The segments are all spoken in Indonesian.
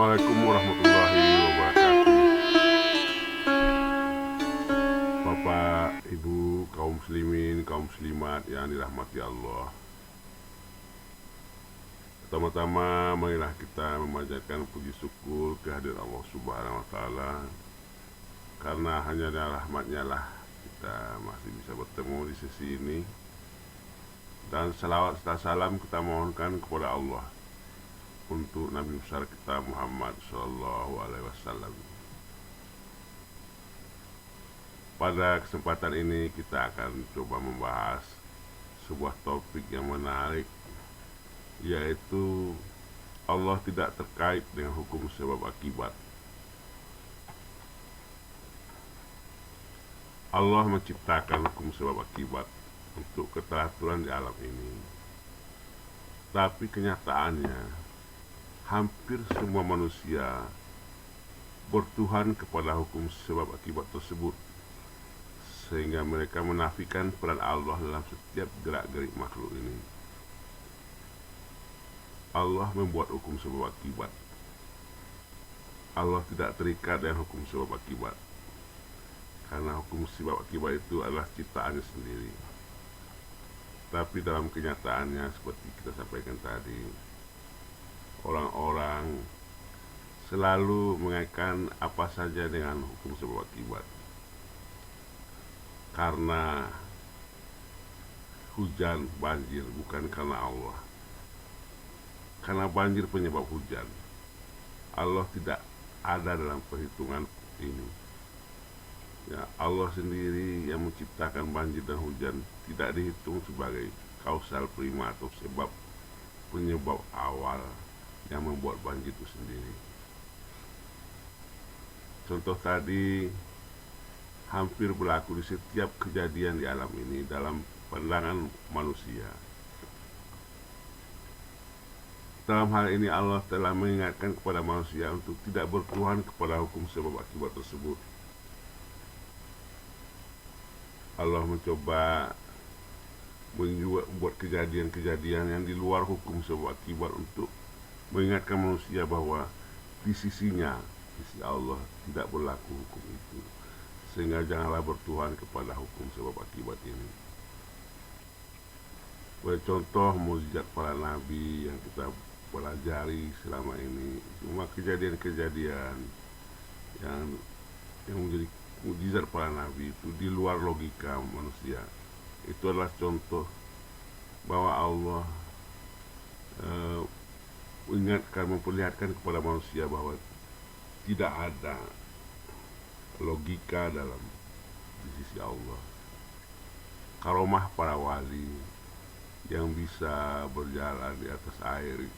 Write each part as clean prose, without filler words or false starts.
Assalamualaikum warahmatullahi wabarakatuh. Bapak, Ibu, kaum muslimin, kaum muslimat yang dirahmati Allah. Pertama-tama marilah kita memanjatkan puji syukur kehadirat Allah Subhanahu wa taala. Karena hanya dengan rahmatnya lah kita masih bisa bertemu di sisi ini. Dan salawat serta salam kita mohonkan kepada Allah untuk Nabi besar kita Muhammad Sallallahu Alaihi Wasallam. Pada kesempatan ini kita akan coba membahas sebuah topik yang menarik, yaitu Allah tidak terkait dengan hukum sebab akibat. Allah menciptakan hukum sebab akibat untuk keteraturan di alam ini. Tapi kenyataannya hampir semua manusia bertuhan kepada hukum sebab akibat tersebut, sehingga mereka menafikan peran Allah dalam setiap gerak-gerik makhluk ini. Allah membuat hukum sebab akibat. Allah tidak terikat dengan hukum sebab akibat, karena hukum sebab akibat itu adalah ciptaannya sendiri. Tapi dalam kenyataannya seperti kita sampaikan tadi, orang-orang selalu mengaitkan apa saja dengan hukum sebab akibat. Karena hujan, banjir bukan karena Allah. Karena banjir penyebab hujan. Allah tidak ada dalam perhitungan ini. Ya, Allah sendiri yang menciptakan banjir dan hujan tidak dihitung sebagai kausal prima atau sebab penyebab awal yang membuat banjir itu sendiri. Contoh tadi hampir berlaku di setiap kejadian di alam ini dalam pandangan manusia. Dalam hal ini Allah telah mengingatkan kepada manusia untuk tidak bertuhan kepada hukum sebab akibat tersebut. Allah mencoba membuat kejadian-kejadian yang di luar hukum sebab akibat untuk mengingatkan manusia bahwa di sisinya, sisi Allah, tidak berlaku hukum itu. Sehingga janganlah bertuhan kepada hukum sebab akibat ini. Sebagai contoh mukjizat para nabi yang kita pelajari selama ini, cuma kejadian-kejadian yang menjadi mukjizat para nabi itu di luar logika manusia. Itu adalah contoh bahwa Allah mengingatkan, memperlihatkan kepada manusia bahwa tidak ada logika dalam di sisi Allah. Karomah para wali yang bisa berjalan di atas air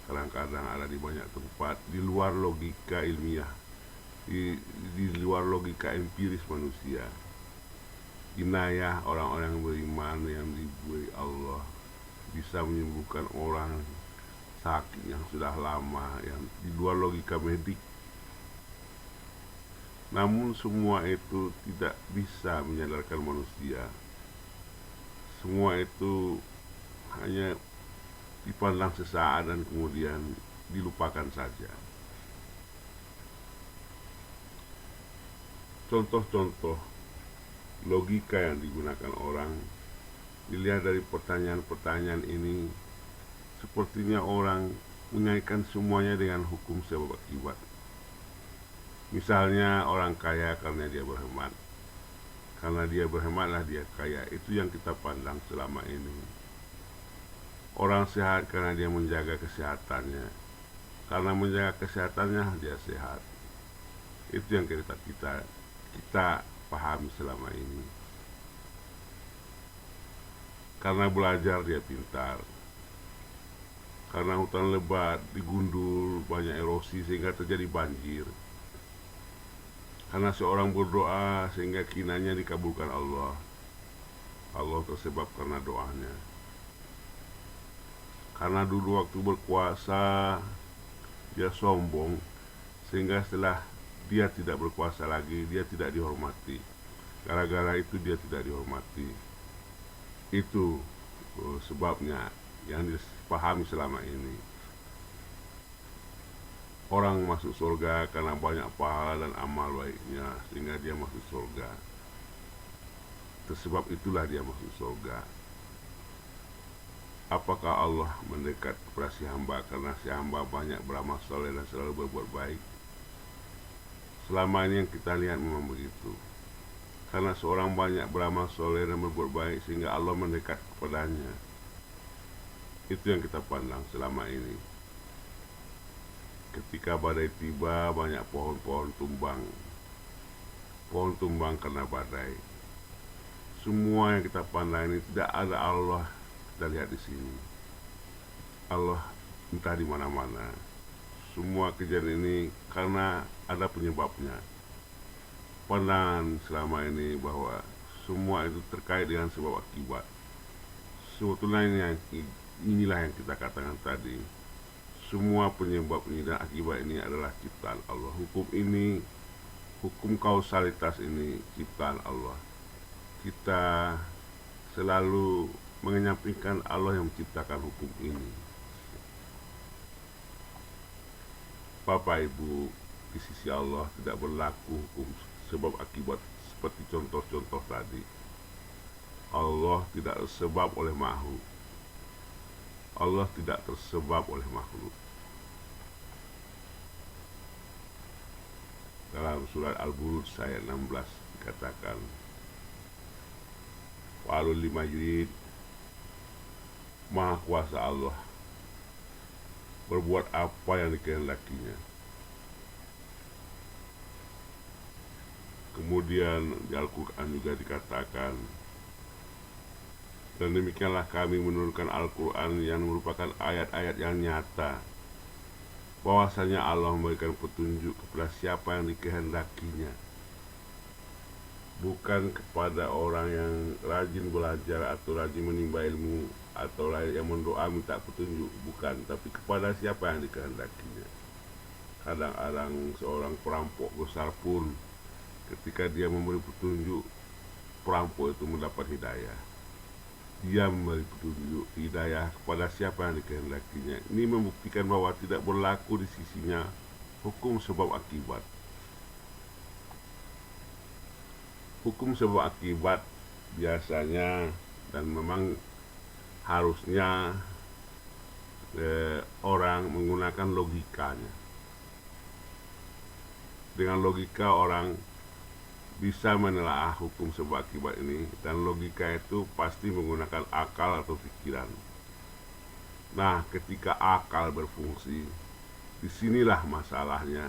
kadang-kadang ada di banyak tempat di luar logika ilmiah, di luar logika empiris manusia. Inayah orang-orang yang beriman yang diberi Allah bisa menyembuhkan orang sakit yang sudah lama, yang di luar logika medik. Namun semua itu tidak bisa menyadarkan manusia. Semua itu hanya dipandang sesaat dan kemudian dilupakan saja. Contoh-contoh logika yang digunakan orang dilihat dari pertanyaan-pertanyaan ini, sepertinya orang mengaitkan semuanya dengan hukum sebab akibat. Misalnya orang kaya karena dia berhemat. Karena dia berhematlah dia kaya. Itu yang kita pandang selama ini. Orang sehat karena dia menjaga kesehatannya. Karena menjaga kesehatannya dia sehat. Itu yang kita pahami selama ini. Karena belajar dia pintar. Karena hutan lebat digundul, banyak erosi sehingga terjadi banjir. Karena seorang berdoa sehingga kinanya dikabulkan Allah. Allah tersebab karena doanya. Karena dulu waktu berkuasa dia sombong, sehingga setelah dia tidak berkuasa lagi, dia tidak dihormati. Gara-gara itu dia tidak dihormati. Itu sebabnya yang dipahami selama ini. orang masuk surga karena banyak pahala dan amal baiknya, sehingga dia masuk surga. Tersebab itulah dia masuk surga. Apakah Allah mendekat kepada si hamba karena si hamba banyak beramal soleh dan selalu berbuat baik? Selama ini yang kita lihat memang begitu. Karena seorang banyak beramal soleh dan berbuat baik sehingga Allah mendekat kepadanya. Itu yang kita pandang selama ini. Ketika badai tiba, banyak pohon-pohon tumbang. Pohon tumbang karena badai. Semua yang kita pandang ini tidak ada Allah. Kita lihat di sini. Allah entah di mana-mana. Semua kejadian ini karena ada penyebabnya. Pandangan selama ini bahwa semua itu terkait dengan sebab akibat. Sebetulnya inilah yang kita katakan tadi. Semua penyebab ini dan akibat ini adalah ciptaan Allah. Hukum kausalitas ini ciptaan Allah. Kita selalu mengenyampingkan Allah yang menciptakan hukum ini. Bapak Ibu, di sisi Allah tidak berlaku hukum sebab akibat seperti contoh-contoh tadi. Allah tidak tersebab oleh makhluk. Allah tidak tersebab oleh makhluk. Dalam surat Al-Buruj ayat 16 dikatakan, Wa'alul limajid, Maha Kuasa Allah berbuat apa yang dikehendakinya. Kemudian di Al-Quran juga dikatakan, dan demikianlah kami menurunkan Al-Quran yang merupakan ayat-ayat yang nyata, bahwasanya Allah memberikan petunjuk kepada siapa yang dikehendakinya, bukan kepada orang yang rajin belajar atau rajin menimba ilmu atau yang mendoa minta petunjuk, bukan, tapi kepada siapa yang dikehendakinya. Kadang-kadang seorang perampok besar pun ketika dia memberi petunjuk, perampok itu mendapat hidayah. Dia memberi petunjuk hidayah kepada siapa yang dikehendakinya. Ini membuktikan bahwa tidak berlaku di sisinya hukum sebab akibat. Hukum sebab akibat biasanya dan memang harusnya orang menggunakan logikanya. Dengan logika orang bisa menelaah hukum sebab akibat ini, dan logika itu pasti menggunakan akal atau pikiran. Nah, ketika akal berfungsi, disinilah masalahnya,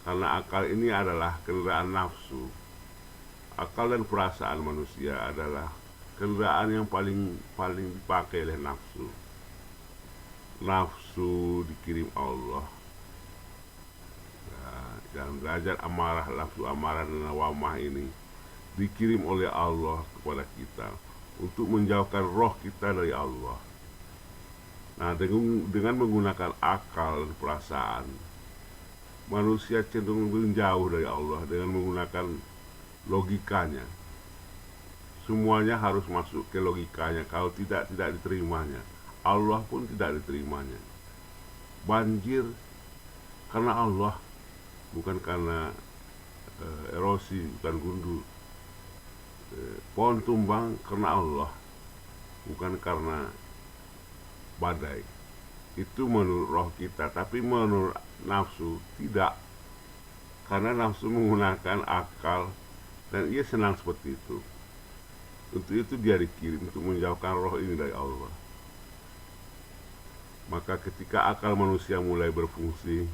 karena akal ini adalah kendaraan nafsu. Akal dan perasaan manusia adalah kendaraan yang paling dipakai oleh nafsu. Nafsu dikirim Allah. Dalam derajat amarah, nafsu amarah dan lawamah ini dikirim oleh Allah kepada kita untuk menjauhkan roh kita dari Allah. Nah, dengan menggunakan akal dan perasaan, manusia cenderung menjauh dari Allah dengan menggunakan logikanya. Semuanya harus masuk ke logikanya. Kalau tidak diterimanya. Allah pun tidak diterimanya. Banjir karena Allah, bukan karena erosi, bukan gundul. Pohon tumbang karena Allah, bukan karena badai. Itu menurut roh kita, tapi menurut nafsu tidak. Karena nafsu menggunakan akal dan ia senang seperti itu. Untuk itu dia dikirim untuk menjauhkan roh ini dari Allah. Maka ketika akal manusia mulai berfungsi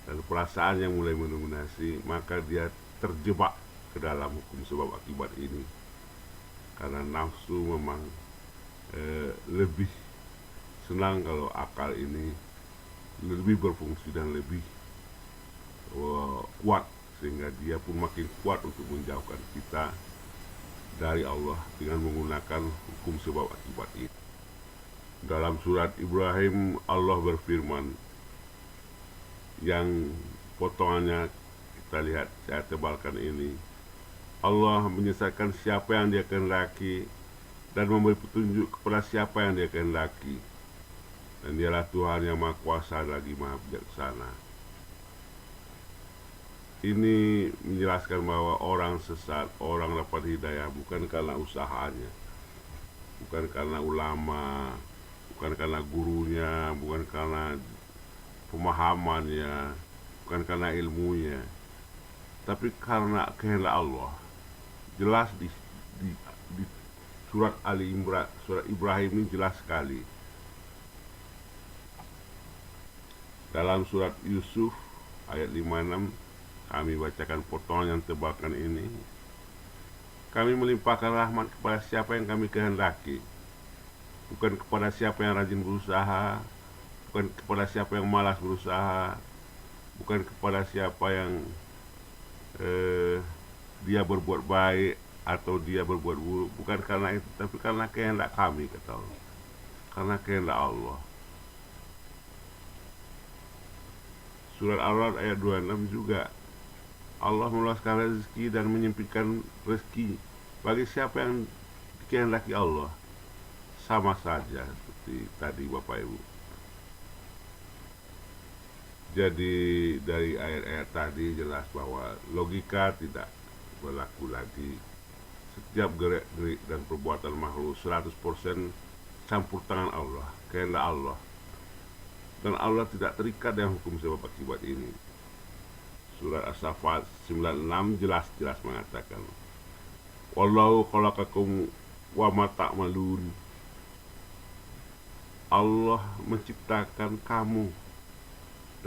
dan perasaan yang mulai mendominasi, maka dia terjebak ke dalam hukum sebab akibat ini. Karena nafsu memang lebih senang kalau akal ini lebih berfungsi dan lebih kuat, sehingga dia pun makin kuat untuk menjauhkan kita dari Allah dengan menggunakan hukum sebab akibat ini. Dalam surat Ibrahim Allah berfirman, yang potongannya kita lihat, saya tebalkan ini. Allah menyesatkan siapa yang dia kehendaki dan memberi petunjuk kepada siapa yang dia kehendaki. Dan dialah Tuhan yang Maha Kuasa lagi Maha Bijaksana. Ini menjelaskan bahwa orang sesat, orang dapat hidayah bukan karena usahanya, bukan karena ulama, bukan karena gurunya, bukan karena pemahamannya, bukan karena ilmunya, tapi karena kehendak Allah. Jelas di surat surat Ibrahim ini jelas sekali. Dalam surat Yusuf ayat 56, kami bacakan potongan yang tebalkan ini. Kami melimpahkan rahmat kepada siapa yang kami kehendaki, bukan kepada siapa yang rajin berusaha, bukan kepada siapa yang malas berusaha, bukan kepada siapa yang dia berbuat baik atau dia berbuat buruk. Bukan karena itu, tapi karena kehendak kami, kata Allah. Karena kehendak Allah. Surat Al-Ra'd ayat 26 juga, Allah meluaskan rezeki dan menyempitkan rezeki bagi siapa yang dikehendaki Allah. Sama saja seperti tadi Bapak Ibu. Jadi dari ayat-ayat tadi jelas bahwa logika tidak berlaku lagi. Setiap gerak-gerik dan perbuatan makhluk 100% campur tangan Allah, kehendak Allah. Dan Allah tidak terikat dengan hukum sebab akibat ini. Surat As-Saffat 96 jelas-jelas mengatakan, Wallahu khalaqakum wa ma ta'malun. Allah menciptakan kamu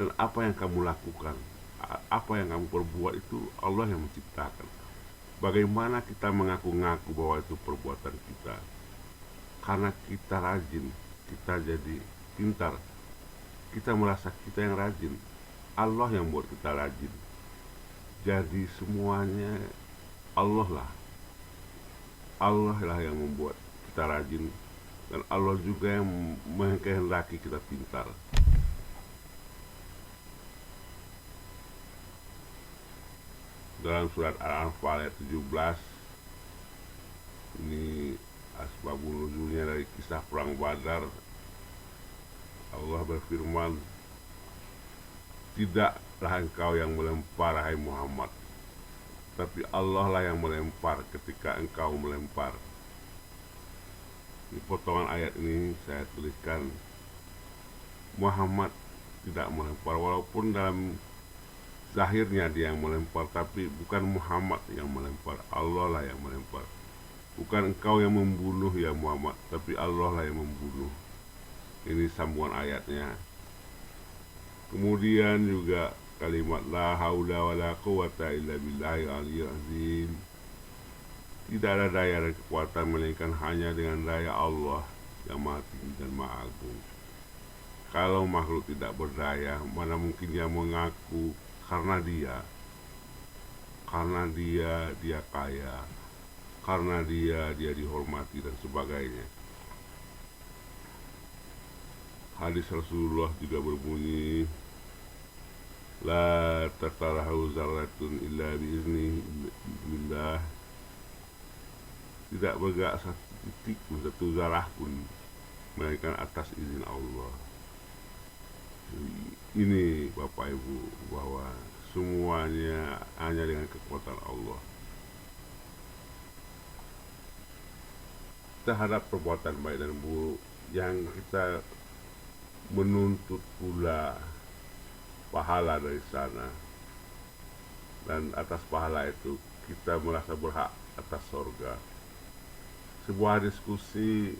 dan apa yang kamu lakukan, apa yang kamu perbuat itu Allah yang menciptakan. Bagaimana kita mengaku-ngaku bahwa itu perbuatan kita? Karena kita rajin, kita jadi pintar, kita merasa kita yang rajin. Allah yang buat kita rajin. Jadi semuanya Allah lah. Allah lah yang membuat kita rajin, dan Allah juga yang mengkehendaki kita pintar. Dalam surat Al-Anfal ayat 17, ini asbabun nuzulnya dari kisah perang Badar. Allah berfirman, tidaklah engkau yang melempar, hai Muhammad, tapi Allah lah yang melempar ketika engkau melempar. Di potongan ayat ini saya tuliskan, Muhammad tidak melempar, walaupun dalam zahirnya dia yang melempar, tapi bukan Muhammad yang melempar, Allah lah yang melempar. Bukan engkau yang membunuh ya Muhammad, tapi Allah lah yang membunuh. Ini sambungan ayatnya. Kemudian juga kalimat la haula wala quwata illa billahil aliyyil azim. Tidak ada daya dan kekuatan melainkan hanya dengan daya Allah yang Maha Tinggi dan Maha Agung. Kalau makhluk tidak berdaya, mana mungkin dia mengaku karena dia kaya, karena dia dihormati dan sebagainya. Hadis Rasulullah juga berbunyi, la tatarahu zarratun illa biizni billah. Tidak bergerak satu titik pun, satu zarah pun, melainkan atas izin Allah. Ini Bapak Ibu, bahwa semuanya hanya dengan kekuatan Allah. Terhadap perbuatan baik dan buruk yang kita menuntut pula pahala dari sana, dan atas pahala itu kita merasa berhak atas sorga. Sebuah diskusi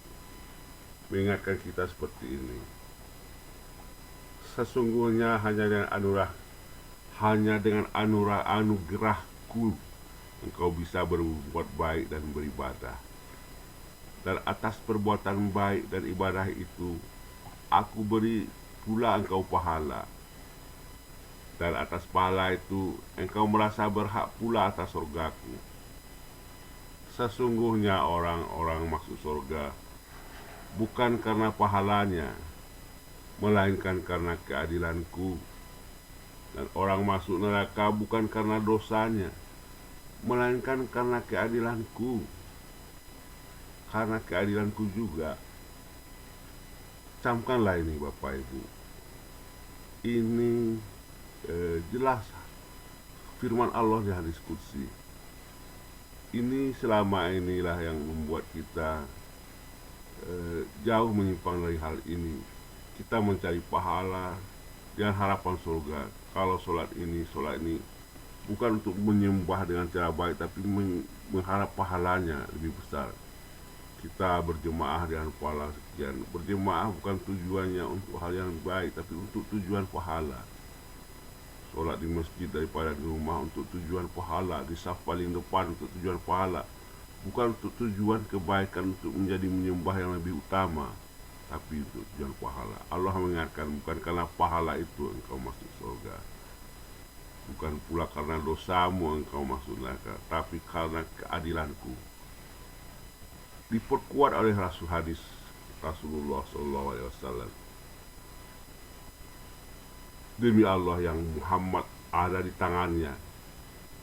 mengingatkan kita seperti ini. Sesungguhnya hanya dengan anugerahku engkau bisa berbuat baik dan beribadah. Dan atas perbuatan baik dan ibadah itu aku beri pula engkau pahala. Dan atas pahala itu engkau merasa berhak pula atas surgaku. Sesungguhnya orang-orang masuk surga bukan karena pahalanya, melainkan karena keadilanku. Dan orang masuk neraka bukan karena dosanya, melainkan karena keadilanku. Karena keadilanku juga. camkanlah ini Bapak Ibu. Ini jelas firman Allah di hadis qudsi. Ini selama inilah yang membuat kita jauh menyimpang dari hal ini. Kita mencari pahala dan harapan surga. Kalau sholat ini bukan untuk menyembah dengan cara baik, tapi mengharap pahalanya lebih besar. Kita berjemaah dengan pahala sekian. Berjemaah bukan tujuannya untuk hal yang baik, tapi untuk tujuan pahala. Sholat di masjid daripada di rumah untuk tujuan pahala, di saf paling depan untuk tujuan pahala, bukan untuk tujuan kebaikan untuk menjadi menyembah yang lebih utama, tapi untuk tujuan pahala. Allah mengingatkan, bukan karena pahala itu engkau masuk surga, bukan pula karena dosamu engkau masuk neraka, tapi karena keadilanku. Diperkuat oleh hadis Rasulullah SAW. Demi Allah yang Muhammad ada di tangannya,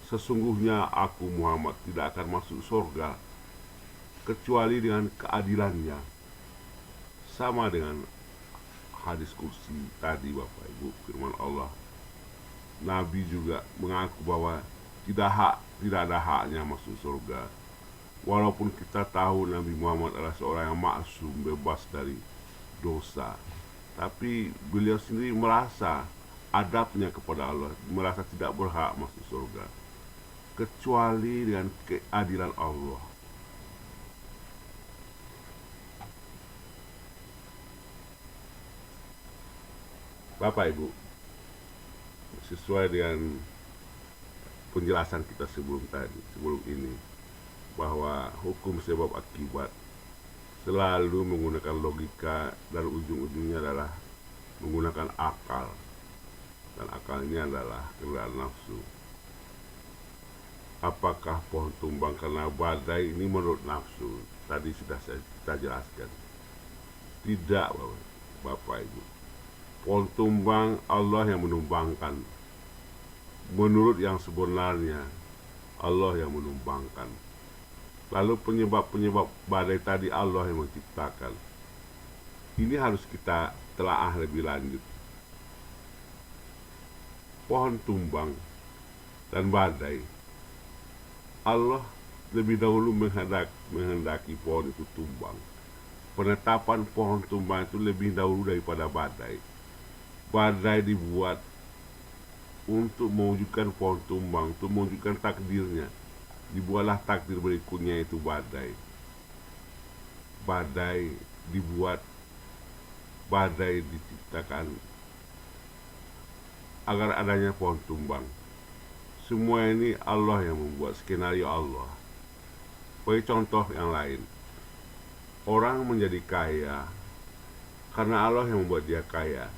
sesungguhnya aku Muhammad tidak akan masuk surga kecuali dengan keadilannya. Sama dengan hadis qudsi tadi Bapak Ibu, firman Allah. Nabi juga mengaku bahwa tidak ada haknya masuk surga. Walaupun kita tahu Nabi Muhammad adalah seorang yang maksum, bebas dari dosa, tapi beliau sendiri merasa adabnya kepada Allah, merasa tidak berhak masuk surga kecuali dengan keadilan Allah. Bapak Ibu, sesuai dengan penjelasan kita sebelum ini, bahwa hukum sebab akibat selalu menggunakan logika dan ujung-ujungnya adalah menggunakan akal, dan akal ini adalah kendaraan nafsu. Apakah pohon tumbang karena badai? Ini menurut nafsu, tadi sudah kita jelaskan. Tidak Bapak Ibu, pohon tumbang Allah yang menumbangkan. Menurut yang sebenarnya Allah yang menumbangkan. Lalu penyebab badai tadi Allah yang menciptakan. Ini harus kita telaah lebih lanjut. Pohon tumbang dan badai, Allah lebih dahulu menghendaki pohon itu tumbang. Penetapan pohon tumbang itu lebih dahulu daripada badai. Badai dibuat untuk mewujudkan pohon tumbang, untuk mewujudkan takdirnya. Dibuatlah takdir berikutnya, itu badai. Badai diciptakan agar adanya pohon tumbang. Semua ini Allah yang membuat, skenario Allah. Bagi contoh yang lain, orang menjadi kaya karena Allah yang membuat dia kaya.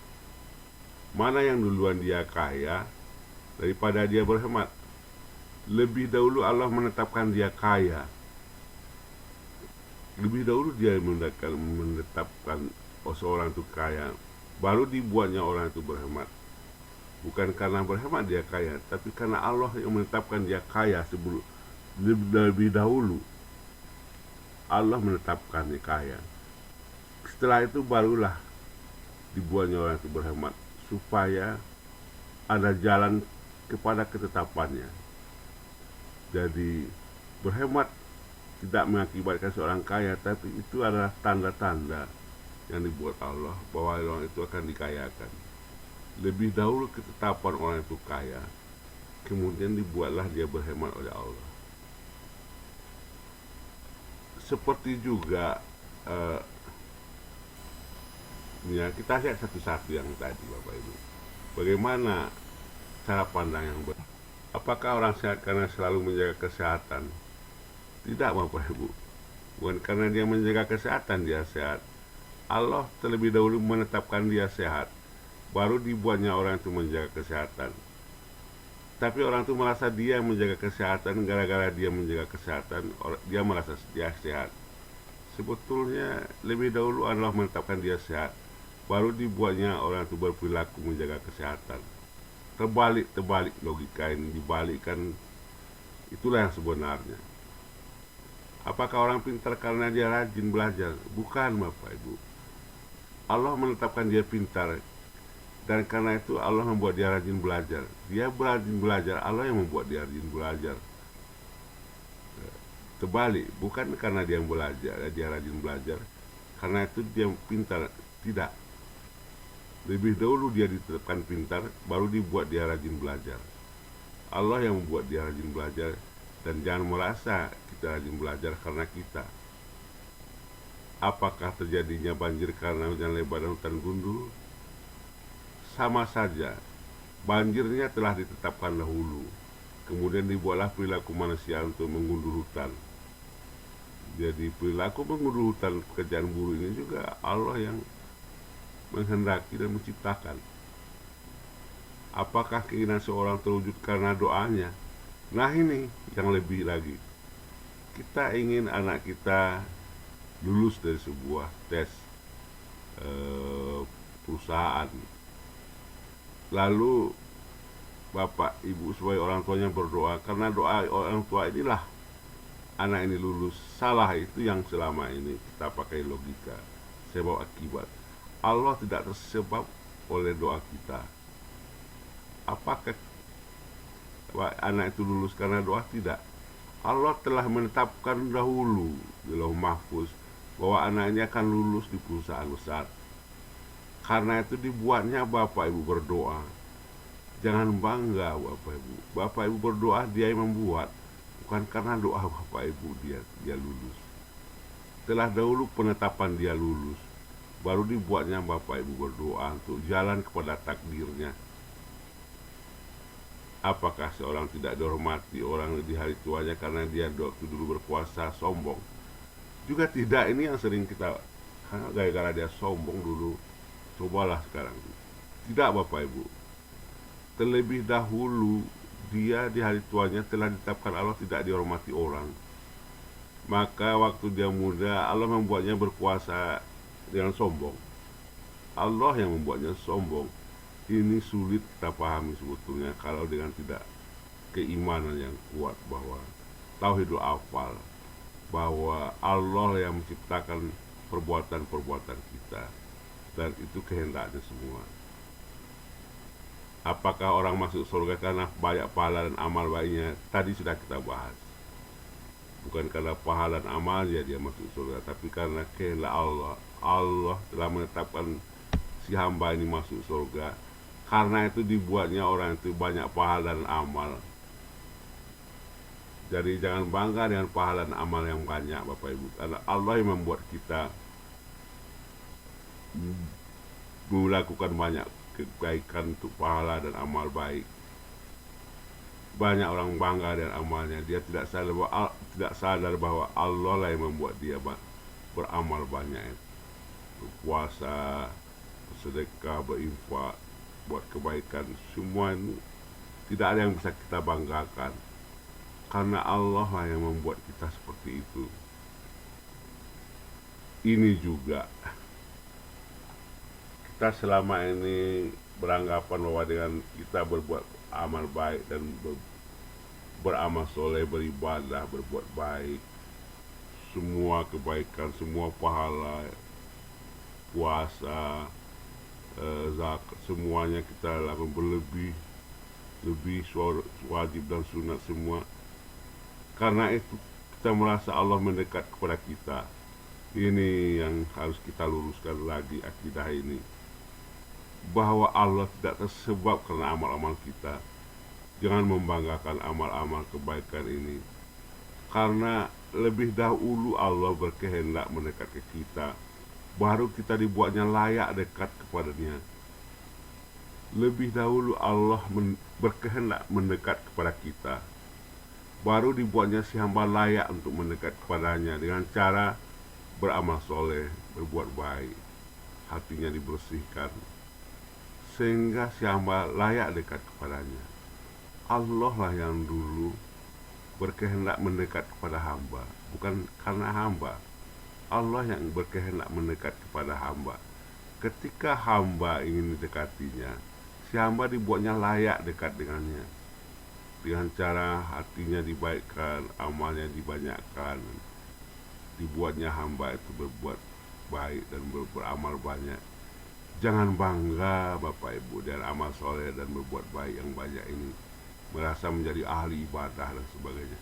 Mana yang duluan dia kaya daripada dia berhemat? Lebih dahulu Allah menetapkan dia kaya. Lebih dahulu dia menetapkan seorang itu kaya, baru dibuatnya orang itu berhemat. Bukan karena berhemat dia kaya, tapi karena Allah yang menetapkan dia kaya sebelum lebih dahulu. Allah menetapkan dia kaya. Setelah itu barulah dibuatnya orang itu berhemat, supaya ada jalan kepada ketetapannya. Jadi berhemat tidak mengakibatkan seorang kaya, tapi itu adalah tanda-tanda yang dibuat Allah bahwa orang itu akan dikayakan. Lebih dahulu ketetapan orang itu kaya, kemudian dibuatlah dia berhemat oleh Allah. Seperti juga ya, kita lihat satu-satu yang tadi Bapak Ibu. Bagaimana cara pandang yang benar? Apakah orang sehat karena selalu menjaga kesehatan? Tidak Bapak Ibu. Bukan karena dia menjaga kesehatan dia sehat. Allah terlebih dahulu menetapkan dia sehat, baru dibuatnya orang itu menjaga kesehatan. Tapi orang itu merasa dia menjaga kesehatan, gara-gara dia menjaga kesehatan, dia merasa dia sehat. Sebetulnya lebih dahulu Allah menetapkan dia sehat, baru dibuatnya orang itu berperilaku menjaga kesehatan. Terbalik logika ini dibalikkan. Itulah yang sebenarnya. Apakah orang pintar karena dia rajin belajar? Bukan Bapak Ibu. Allah menetapkan dia pintar, dan karena itu Allah membuat dia rajin belajar. Dia rajin belajar, Allah yang membuat dia rajin belajar. Terbalik, bukan karena dia belajar, dia rajin belajar, karena itu dia pintar. Tidak. Lebih dahulu dia ditetapkan pintar, baru dibuat dia rajin belajar. Allah yang membuat dia rajin belajar, dan jangan merasa kita rajin belajar karena kita. Apakah terjadinya banjir karena hujan lebat dan hutan gundul? Sama saja, banjirnya telah ditetapkan dahulu, kemudian dibuatlah perilaku manusia untuk menggundul hutan. Jadi perilaku menggundul hutan, pekerjaan buruh ini juga Allah yang menghendaki dan menciptakan. Apakah keinginan seorang terwujud karena doanya? Nah, ini yang lebih lagi. Kita ingin anak kita lulus dari sebuah tes perusahaan. Lalu bapak ibu sebagai orang tuanya berdoa, karena doa orang tua inilah anak ini lulus. Salah itu yang selama ini kita pakai logika, sebab akibat. Allah tidak tersebab oleh doa kita. Apakah anak itu lulus karena doa? Tidak. Allah telah menetapkan dahulu di Lauh Mahfuz bahwa anak ini akan lulus di perusahaan besar. Karena itu dibuatnya bapak ibu berdoa. Jangan bangga bapak ibu. Bapak ibu berdoa, dia yang membuat. Bukan karena doa bapak ibu dia lulus. Telah dahulu penetapan dia lulus, baru dibuatnya bapak ibu berdoa untuk jalan kepada takdirnya. Apakah seorang tidak dihormati orang di hari tuanya karena dia waktu dulu berkuasa sombong? Juga tidak. Ini yang sering kita, gara-gara dia sombong dulu, cobalah sekarang. Tidak bapak ibu. Terlebih dahulu dia di hari tuanya telah ditetapkan Allah tidak dihormati orang. Maka waktu dia muda, Allah membuatnya berkuasa dengan sombong. Allah yang membuatnya sombong. Ini sulit kita pahami sebetulnya kalau dengan tidak keimanan yang kuat bahwa tauhidul afal, bahwa Allah yang menciptakan perbuatan-perbuatan kita, dan itu kehendaknya semua. Apakah orang masuk surga karena banyak pahala dan amal baiknya? Tadi sudah kita bahas. Bukan karena pahala dan amalnya dia masuk surga, tapi karena kehendak Allah. Allah telah menetapkan si hamba ini masuk surga. Karena itu dibuatnya orang itu banyak pahala dan amal. Jadi jangan bangga dengan pahala dan amal yang banyak bapak ibu, karena Allah yang membuat kita melakukan banyak kebaikan untuk pahala dan amal baik. Banyak orang bangga dengan amalnya, dia tidak sadar bahwa Allah lah yang membuat dia beramal banyak, berpuasa, bersedekah, berinfak, buat kebaikan. Semua ini tidak ada yang bisa kita banggakan, karena Allah lah yang membuat kita seperti itu. Ini juga kita selama ini beranggapan bahwa dengan kita berbuat amal baik dan beramal soleh, beribadah, berbuat baik, semua kebaikan, semua pahala, puasa, zakat, semuanya kita lakukan lebih wajib dan sunat semua. Karena itu kita merasa Allah mendekat kepada kita. Ini yang harus kita luruskan lagi akidah ini, bahwa Allah tidak tersebab karena amal-amal kita. Jangan membanggakan amal-amal kebaikan ini, karena lebih dahulu Allah berkehendak mendekat ke kita, baru kita dibuatnya layak dekat kepadanya. Lebih dahulu Allah berkehendak mendekat kepada kita, baru dibuatnya si hamba layak untuk mendekat kepadanya dengan cara beramal soleh, berbuat baik, hatinya dibersihkan, sehingga si hamba layak dekat kepadanya. Allah lah yang dulu berkehendak mendekat kepada hamba, bukan karena hamba. Allah yang berkehendak mendekat kepada hamba. Ketika hamba ingin mendekatinya, si hamba dibuatnya layak dekat dengannya, dengan cara hatinya dibaikkan, amalnya dibanyakkan, dibuatnya hamba itu berbuat baik dan beramal banyak. Jangan bangga Bapak Ibu dan amal soleh dan berbuat baik yang banyak ini, merasa menjadi ahli ibadah dan sebagainya.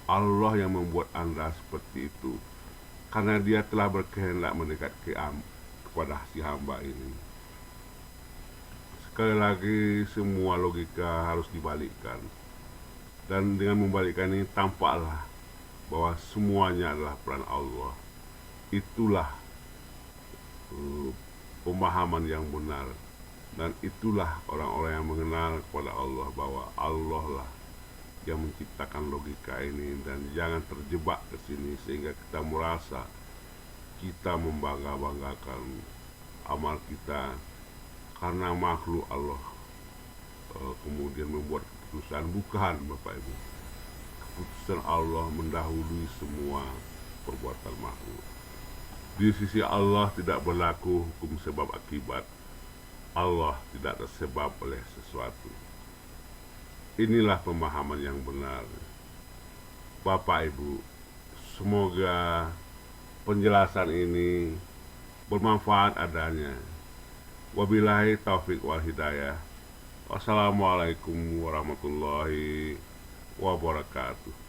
Allah yang membuat Anda seperti itu, karena Dia telah berkehendak mendekat kepada si hamba ini. Sekali lagi, semua logika harus dibalikkan, dan dengan membalikkan ini tampaklah bahwa semuanya adalah peran Allah. Itulah pemahaman yang benar, dan itulah orang-orang yang mengenal kepada Allah, bahwa Allah lah yang menciptakan logika ini. Dan jangan terjebak ke sini sehingga kita merasa kita membangga-banggakan amal kita karena makhluk Allah kemudian membuat keputusan. Bukan Bapak Ibu, keputusan Allah mendahului semua perbuatan makhluk. Di sisi Allah tidak berlaku hukum sebab akibat. Allah tidak tersebab oleh sesuatu. Inilah pemahaman yang benar. Bapak Ibu, semoga penjelasan ini bermanfaat adanya. Wabillahi taufik wal hidayah. Wassalamualaikum warahmatullahi wabarakatuh.